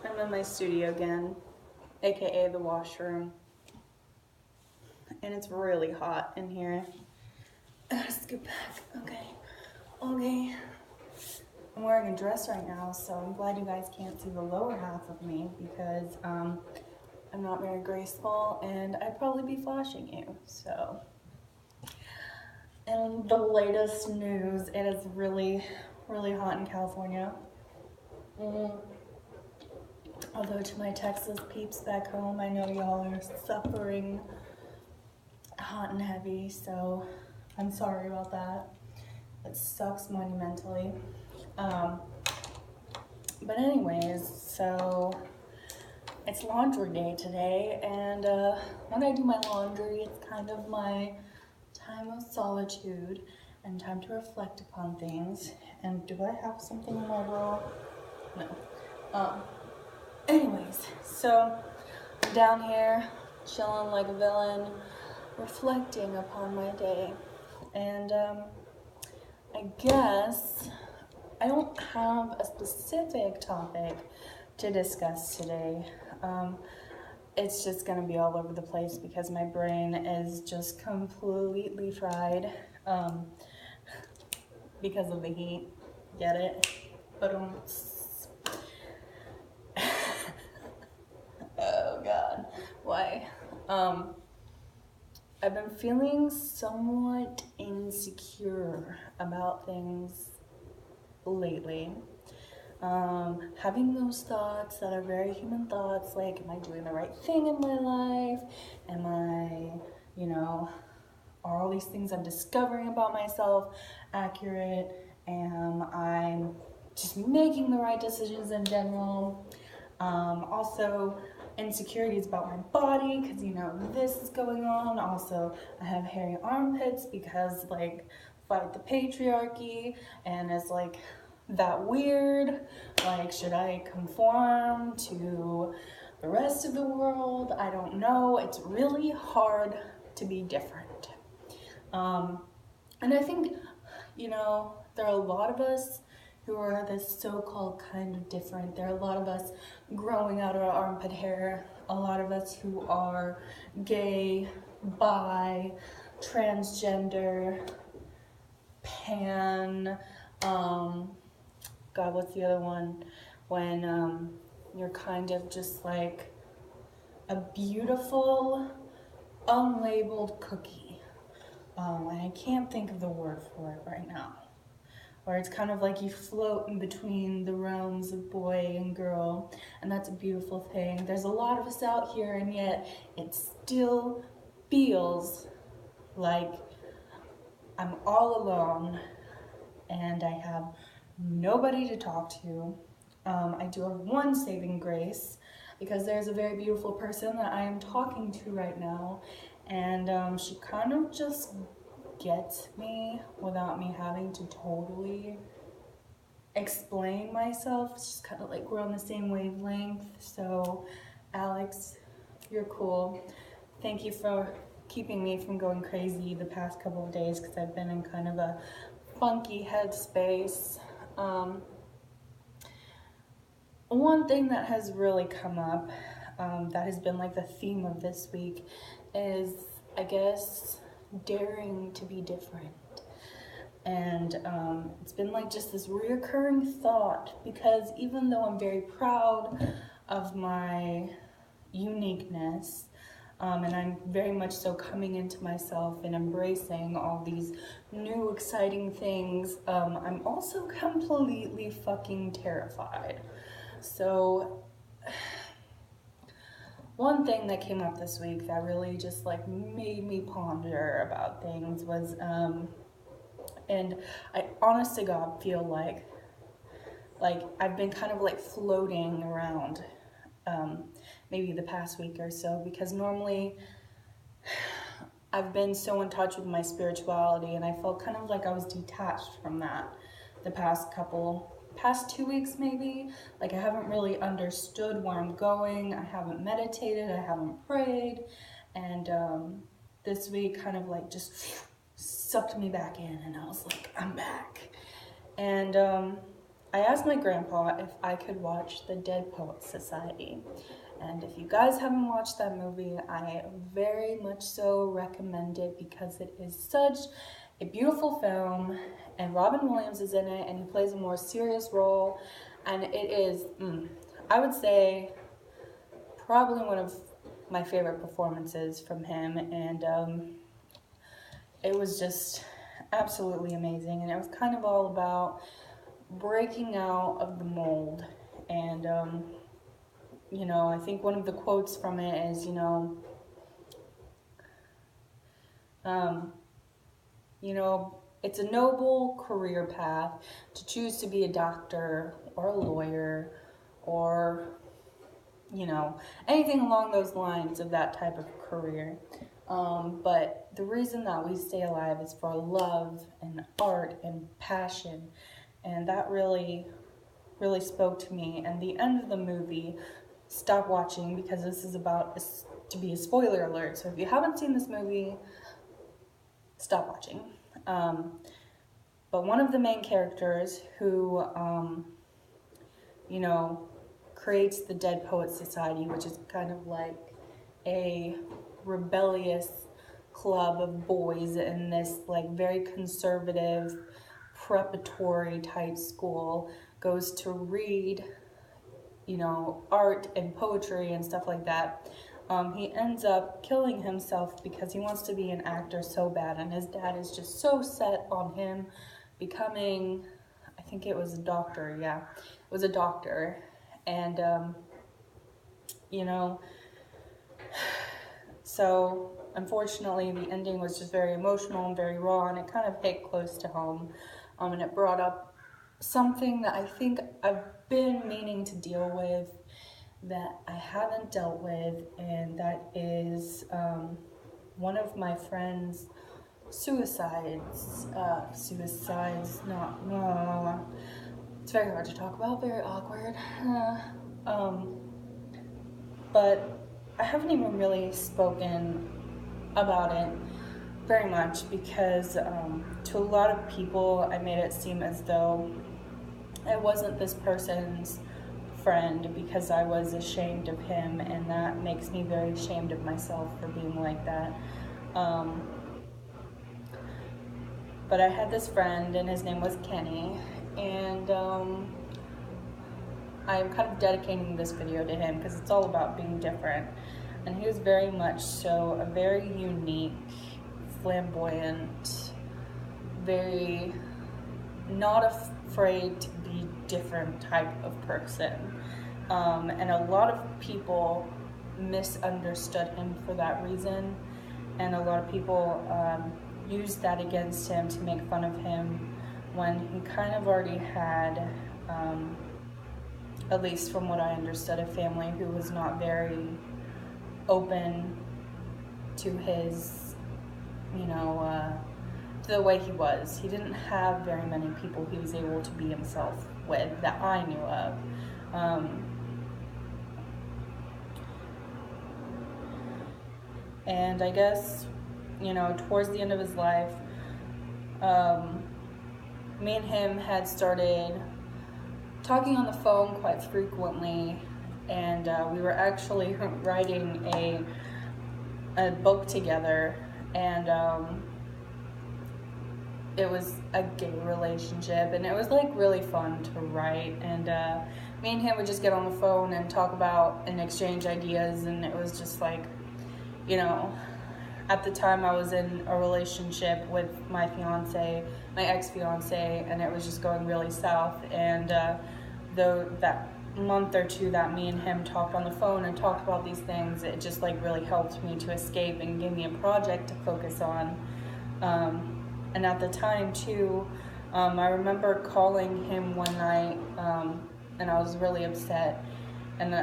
I'm in my studio again, aka the washroom, and it's really hot in here. Let's get back. Okay. I'm wearing a dress right now, so I'm glad you guys can't see the lower half of me because I'm not very graceful and I'd probably be flashing you. So, and the latest news, it is really, really hot in California. Although to my Texas peeps back home, I know y'all are suffering hot and heavy, so I'm sorry about that. It sucks monumentally. But anyways, so it's laundry day today, and when I do my laundry, it's kind of my time of solitude and time to reflect upon things. And do I have something in my bra? No. Anyways, so I'm down here chilling like a villain, reflecting upon my day, and I guess I don't have a specific topic to discuss today. It's just gonna be all over the place because my brain is just completely fried because of the heat. Get it? But oh God, why? I've been feeling somewhat insecure about things lately. Having those thoughts that are very human thoughts, like, am I doing the right thing in my life? Am I, are all these things I'm discovering about myself accurate? Am I just making the right decisions in general? Also, insecurities about my body, because this is going on. Also, I have hairy armpits because fight the patriarchy, and it's that weird. Should I conform to the rest of the world? I don't know. It's really hard to be different. And I think, there are a lot of us who are this so-called kind of different. There are a lot of us growing out our armpit hair, a lot of us who are gay, bi, transgender, pan, God, what's the other one? When you're kind of just like a beautiful, unlabeled cookie. And I can't think of the word for it right now. Where it's kind of like you float in between the realms of boy and girl, and that's a beautiful thing. There's a lot of us out here, and yet it still feels like I'm all alone and I have nobody to talk to. I do have one saving grace, because there's a very beautiful person that I am talking to right now, and she kind of just gets me without me having to totally explain myself. It's just kind of like we're on the same wavelength. So Alex, you're cool. Thank you for keeping me from going crazy the past couple of days, because I've been in kind of a funky headspace. One thing that has really come up, that has been like the theme of this week, is, I guess, daring to be different. And it's been like just this reoccurring thought, because even though I'm very proud of my uniqueness, and I'm very much so coming into myself and embracing all these new exciting things, I'm also completely fucking terrified. So one thing that came up this week that really just made me ponder about things was, and I honest to God feel like I've been kind of floating around, maybe the past week or so, because normally I've been so in touch with my spirituality, and I felt kind of like I was detached from that the past 2 weeks maybe. I haven't really understood where I'm going. I haven't meditated, I haven't prayed, and this week kind of just sucked me back in, and I was like, I'm back. And I asked my grandpa if I could watch the Dead Poets Society. And if you guys haven't watched that movie, I very much so recommend it because it is such a beautiful film, and Robin Williams is in it, and he plays a more serious role, and it is, I would say, probably one of my favorite performances from him, and it was just absolutely amazing, and it was kind of all about breaking out of the mold, and I think one of the quotes from it is, um, it's a noble career path to choose to be a doctor or a lawyer or, anything along those lines of that type of career. But the reason that we stay alive is for love and art and passion. And that really, really spoke to me. And the end of the movie, stop watching because this is about to be a spoiler alert. So if you haven't seen this movie, stop watching. But one of the main characters who, creates the Dead Poets Society, which is kind of like a rebellious club of boys in this like very conservative preparatory type school, goes to read, art and poetry and stuff like that. He ends up killing himself because he wants to be an actor so bad, and his dad is just so set on him becoming, I think it was a doctor, yeah, it was a doctor. And, so unfortunately the ending was just very emotional and very raw, and it kind of hit close to home, and it brought up something that I think I've been meaning to deal with that I haven't dealt with, and that is one of my friends' suicides, it's very hard to talk about, very awkward, but I haven't even really spoken about it very much because to a lot of people I made it seem as though I wasn't this person's friend because I was ashamed of him, and that makes me very ashamed of myself for being like that. But I had this friend, and his name was Kenny, and I'm kind of dedicating this video to him because it's all about being different. And he was very much so a very unique, flamboyant, very not afraid to be different type of person. And a lot of people misunderstood him for that reason, and a lot of people used that against him to make fun of him when he kind of already had, at least from what I understood, a family who was not very open to his, to the way he was. He didn't have very many people he was able to be himself with that I knew of. And I guess, towards the end of his life, me and him had started talking on the phone quite frequently, and we were actually writing a book together, and it was a gay relationship, and it was like really fun to write, and me and him would just get on the phone and talk about and exchange ideas, and it was just like, at the time I was in a relationship with my ex-fiance, and it was just going really south, and though that month or two that me and him talked on the phone and talked about these things, it just like really helped me to escape and gave me a project to focus on. And at the time too, I remember calling him one night, and I was really upset, and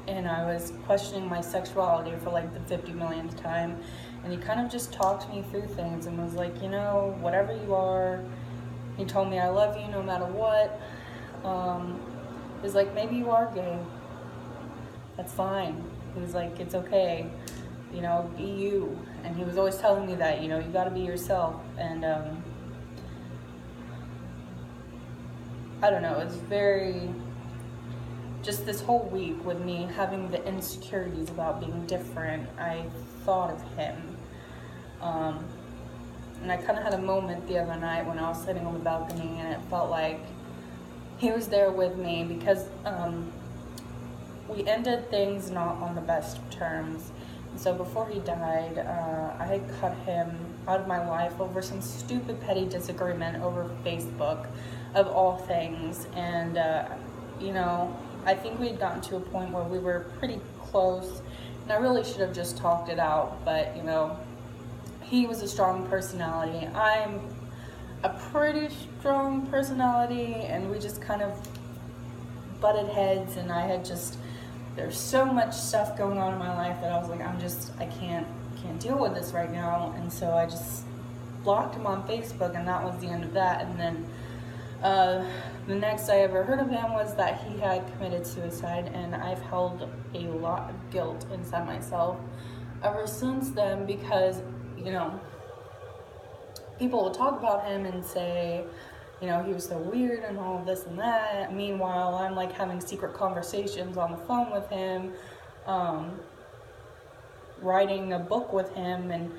and I was questioning my sexuality for like the 50 millionth time, and he kind of just talked me through things and was like, whatever you are, he told me I love you no matter what. He's like, maybe you are gay, that's fine. He was like, it's okay, be you. And he was always telling me that, you know, you got to be yourself. And I don't know, it's very, just this whole week with me having the insecurities about being different, I thought of him. And I kind of had a moment the other night when I was sitting on the balcony, and it felt like he was there with me, because we ended things not on the best of terms. And so before he died, I had cut him out of my life over some stupid petty disagreement over Facebook, of all things. And you know, I think we had gotten to a point where we were pretty close, and I really should have just talked it out. But you know, he was a strong personality. I'm a pretty strong personality, and we just kind of butted heads. And I had just, there's so much stuff going on in my life that I was like, I can't deal with this right now. And so I just blocked him on Facebook, and that was the end of that. And then the next I ever heard of him was that he had committed suicide, and I've held a lot of guilt inside myself ever since then, because, you know, people will talk about him and say, you know, he was so weird and all of this and that. Meanwhile, I'm like having secret conversations on the phone with him, writing a book with him, and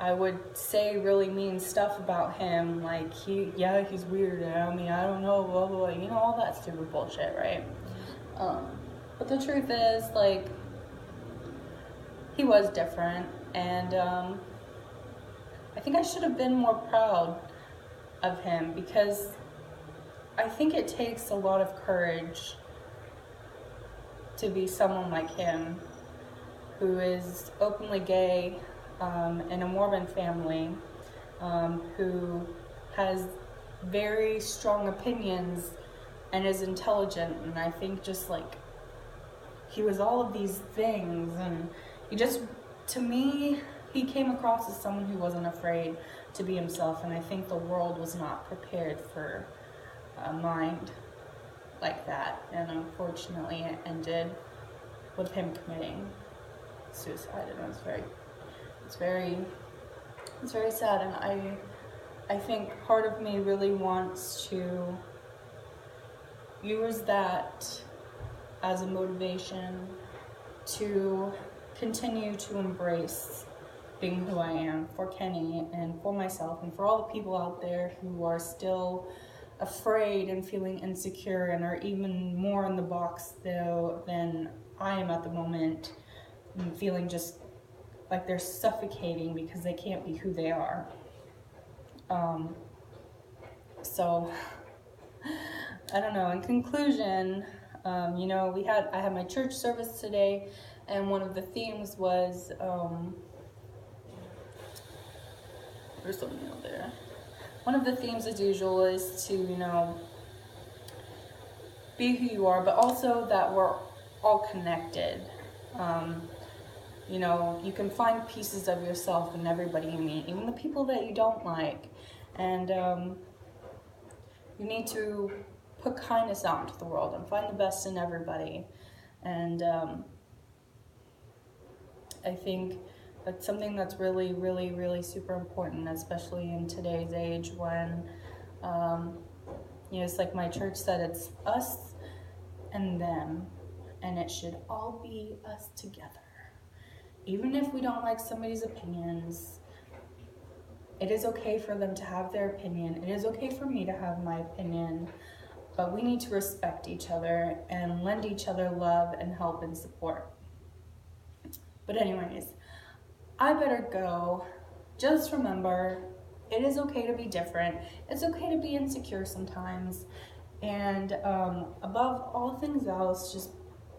I would say really mean stuff about him, like, he's weird, I mean, I don't know, blah, blah, blah, you know, all that stupid bullshit, right? But the truth is, like, he was different, and I think I should have been more proud of him, because I think it takes a lot of courage to be someone like him, who is openly gay, in a Mormon family, who has very strong opinions and is intelligent. And I think just like, he was all of these things, and he just, to me, he came across as someone who wasn't afraid to be himself. And I think the world was not prepared for a mind like that. And unfortunately, it ended with him committing suicide, and it's very sad. And I think part of me really wants to use that as a motivation to continue to embrace being who I am, for Kenny and for myself, and for all the people out there who are still afraid and feeling insecure and are even more in the box than I am at the moment, and feeling just like they're suffocating because they can't be who they are. So I don't know. In conclusion, you know, I had my church service today, and one of the themes was there's something out there. One of the themes, as usual, is to, you know, be who you are, but also that we're all connected. You know, you can find pieces of yourself in everybody you meet, even the people that you don't like. And you need to put kindness out into the world and find the best in everybody. And I think that's something that's really, really, really super important, especially in today's age when, you know, it's like my church said, it's us and them, and it should all be us together. Even if we don't like somebody's opinions, it is okay for them to have their opinion. It is okay for me to have my opinion, but we need to respect each other and lend each other love and help and support. But anyways, I better go. Just remember, it is okay to be different. It's okay to be insecure sometimes. And above all things else, just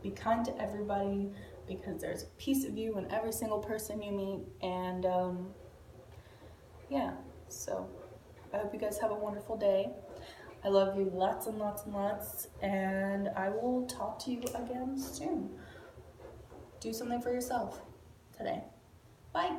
be kind to everybody, because there's a piece of you in every single person you meet. And yeah, so I hope you guys have a wonderful day. I love you lots and lots and lots, and I will talk to you again soon. Do something for yourself today. Bye.